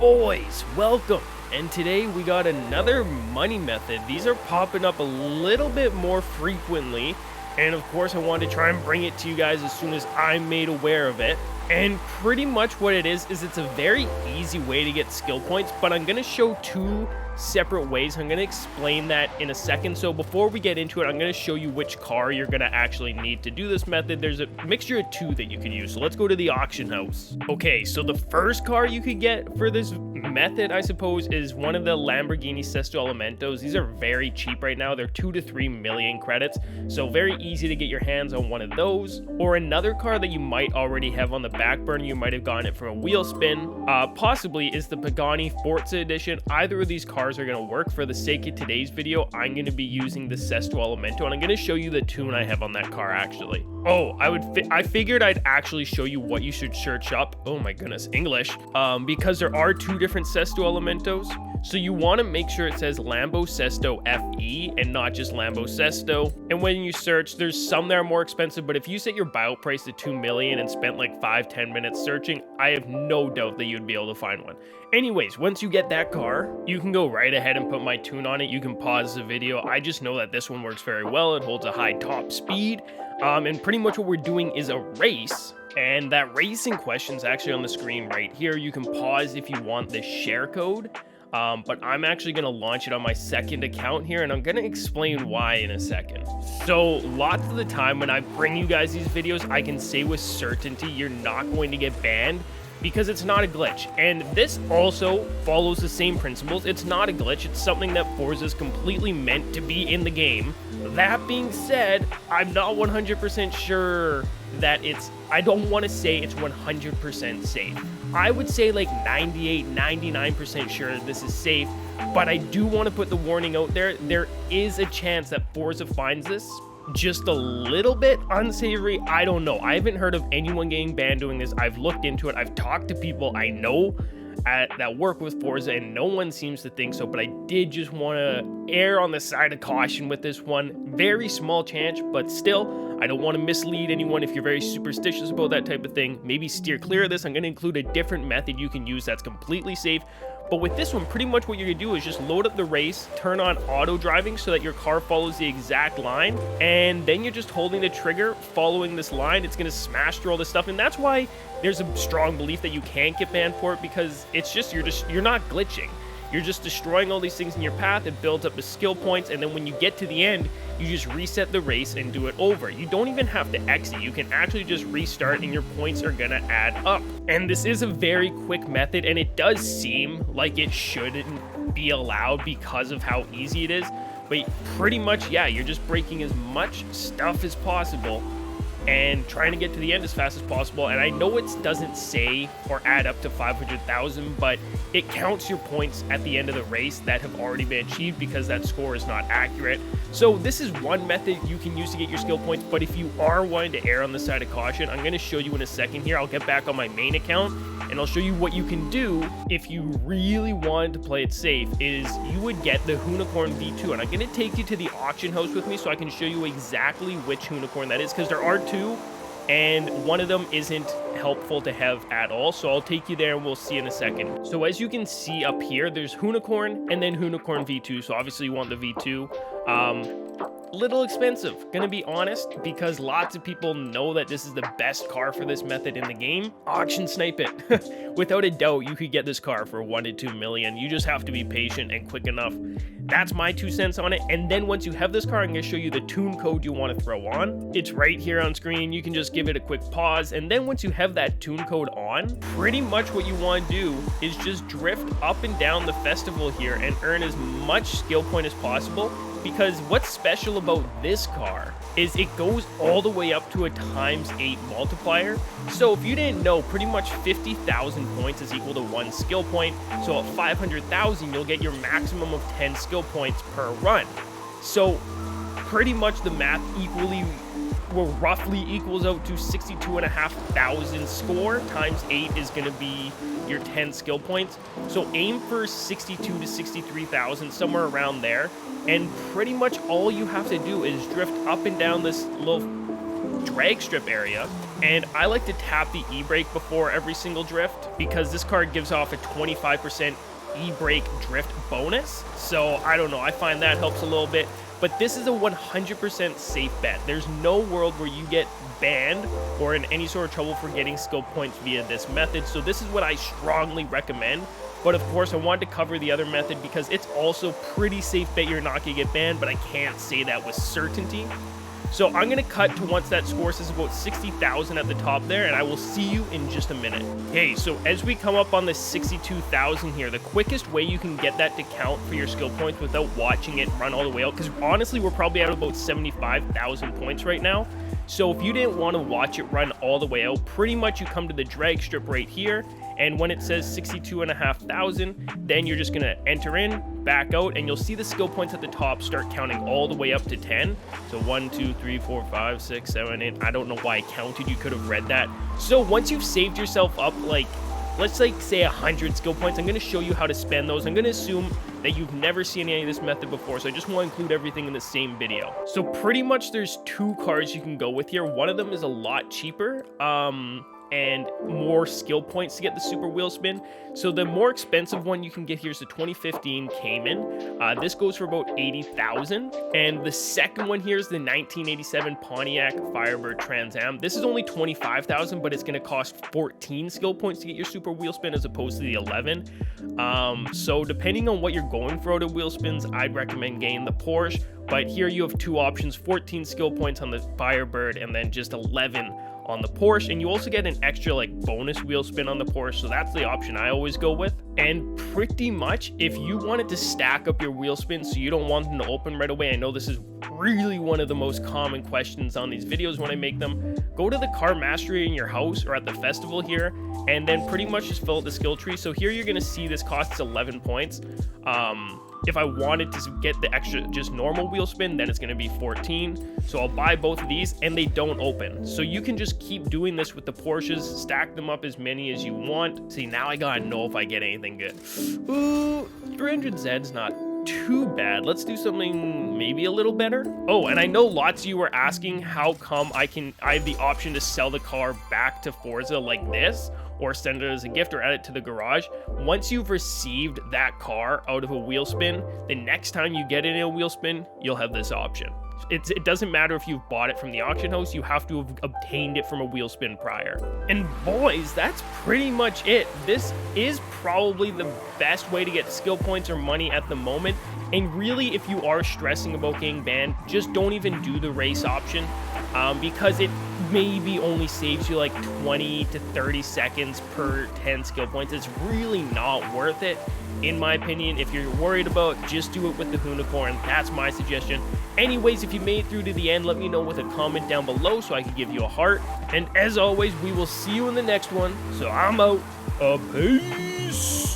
boys, welcome. And today we got another money method. These are popping up a little bit more frequently, and of course I wanted to try and bring it to you guys as soon as I'm made aware of it. And pretty much what it is it's a very easy way to get skill points, but I'm going to show two separate ways. I'm going to explain that in a second. So before we get into it, I'm going to show you which car you're going to actually need to do this method. There's a mixture of two that you can use. So let's go to the auction house. Okay, so the first car you could get for this method, I suppose, is one of the Lamborghini Sesto Elementos. These are very cheap right now. They're 2 to 3 million credits. So very easy to get your hands on one of those. Or another car that you might already have on the back burner, you might have gotten it from a Wheelspin, possibly, is the Pagani Forza edition. Either of these cars are going to work. For the sake of today's video, I'm going to be using the Sesto Elemento, and I'm going to show you the tune I have on that car actually. Oh, I figured I'd actually show you what you should search up. Oh my goodness, English. Because there are two different Sesto Elementos. So you want to make sure it says Lambo Sesto FE and not just Lambo Sesto. And when you search, there's some that are more expensive, but if you set your buyout price to 2 million and spent like 5-10 minutes searching, I have no doubt that you'd be able to find one. Anyways, once you get that car, you can go right ahead and put my tune on it. You can pause the video. I just know that this one works very well. It holds a high top speed. And pretty much what we're doing is a race. And that race in question is actually on the screen right here. You can pause if you want the share code. But I'm actually going to launch it on my second account here, and I'm going to explain why in a second. So lots of the time when I bring you guys these videos, I can say with certainty you're not going to get banned because it's not a glitch. And this also follows the same principles. It's not a glitch. It's something that Forza is completely meant to be in the game. That being said, I'm not 100% sure that I don't want to say it's 100% safe. I would say like 98-99% sure this is safe, but I do want to put the warning out there. There is a chance that Forza finds this just a little bit unsavory. I don't know. I haven't heard of anyone getting banned doing this. I've looked into it. I've talked to people I know that work with Forza, and no one seems to think so, but I did just want to err on the side of caution with this one. Very small chance, but still, I don't want to mislead anyone. If you're very superstitious about that type of thing, maybe steer clear of this. I'm going to include a different method you can use that's completely safe. But with this one, pretty much what you're going to do is just load up the race, turn on auto driving so that your car follows the exact line, and then you're just holding the trigger, following this line. It's going to smash through all this stuff, and that's why there's a strong belief that you can't get banned for it, because it's just you're not glitching. You're just destroying all these things in your path. It builds up the skill points, and then when you get to the end, you just reset the race and do it over. You don't even have to exit. You can actually just restart, and your points are gonna add up. And this is a very quick method, and it does seem like it shouldn't be allowed because of how easy it is. But pretty much, yeah, you're just breaking as much stuff as possible and trying to get to the end as fast as possible. And I know it doesn't say or add up to 500,000, but it counts your points at the end of the race that have already been achieved because that score is not accurate. So this is one method you can use to get your skill points, but if you are wanting to err on the side of caution, I'm going to show you in a second here. I'll get back on my main account and I'll show you what you can do if you really wanted to play it safe. Is you would get the Unicorn V2, and I'm going to take you to the auction house with me so I can show you exactly which unicorn that is, because there are two, and one of them isn't helpful to have at all. So I'll take you there and we'll see in a second. So as you can see up here, there's Unicorn and then Unicorn V2. So obviously you want the V2. Little expensive, gonna be honest, because lots of people know that this is the best car for this method in the game. Auction snipe it. Without a doubt, you could get this car for 1 to 2 million. You just have to be patient and quick enough. That's my 2 cents on it. And then once you have this car, I'm gonna show you the tune code you want to throw on. It's right here on screen. You can just give it a quick pause, and then once you have that tune code on, pretty much what you want to do is just drift up and down the festival here and earn as much skill point as possible. Because what's special about this car is it goes all the way up to a ×8 multiplier. So if you didn't know, pretty much 50,000 points is equal to 1 skill point. So at 500,000, you'll get your maximum of 10 skill points per run. So pretty much the math roughly equals out to 62,500 score times 8 is going to be your 10 skill points. So aim for 62 to 63,000, somewhere around there. And pretty much all you have to do is drift up and down this little drag strip area And I like to tap the e-brake before every single drift because this card gives off a 25% e-brake drift bonus. So I don't know, I find that helps a little bit. But this is a 100% safe bet. There's no world where you get banned or in any sort of trouble for getting skill points via this method. So this is what I strongly recommend. But of course, I wanted to cover the other method because it's also pretty safe bet you're not going to get banned, but I can't say that with certainty. So I'm going to cut to once that score says about 60,000 at the top there, and I will see you in just a minute. Okay, so as we come up on the 62,000 here, the quickest way you can get that to count for your skill points without watching it run all the way out, because honestly, we're probably at about 75,000 points right now. So if you didn't want to watch it run all the way out, pretty much you come to the drag strip right here, and when it says 62,500, then you're just going to enter in, back out, and you'll see the skill points at the top start counting all the way up to 10. So 1, 2, 3, 4, 5, 6, 7, 8. I don't know why I counted. You could have read that. So once you've saved yourself up, like, let's like say 100 skill points, I'm going to show you how to spend those. I'm going to assume that you've never seen any of this method before, so I just want to include everything in the same video. So pretty much there's two cards you can go with here. One of them is a lot cheaper, and more skill points to get the super wheel spin. So the more expensive one you can get here is the 2015 Cayman. This goes for about 80,000. And the second one here is the 1987 Pontiac Firebird Trans Am. This is only 25,000, but it's going to cost 14 skill points to get your super wheel spin as opposed to the 11. So depending on what you're going for out of wheel spins, I'd recommend getting the Porsche. But here you have two options, 14 skill points on the Firebird and then just 11 on the Porsche, and you also get an extra like bonus wheel spin on the Porsche, so that's the option I always go with. And pretty much if you wanted to stack up your wheel spins so you don't want them to open right away, I know this is really one of the most common questions on these videos when I make them, go to the car mastery in your house or at the festival here and then pretty much just fill out the skill tree. So here you're going to see this costs 11 points. If I wanted to get the extra just normal wheel spin, then it's going to be 14. So I'll buy both of these and they don't open. So you can just keep doing this with the Porsches, stack them up as many as you want. See, now I gotta know if I get anything good. Ooh, 300Z's not too bad. Let's do something maybe a little better. Oh, and I know lots of you were asking how come I have the option to sell the car back to Forza like this, or send it as a gift or add it to the garage. Once you've received that car out of a wheel spin, the next time you get it in a wheel spin, you'll have this option. It doesn't matter if you've bought it from the auction house, you have to have obtained it from a wheel spin prior. And boys, that's pretty much it. This is probably the best way to get skill points or money at the moment. And really, if you are stressing about getting banned, just don't even do the race option, because it maybe only saves you like 20 to 30 seconds per 10 skill points. It's really not worth it, in my opinion. If you're worried about it, just do it with the Unicorn. That's my suggestion. Anyways, if you made it through to the end, let me know with a comment down below so I can give you a heart. And as always, we will see you in the next one. So I'm out. Peace.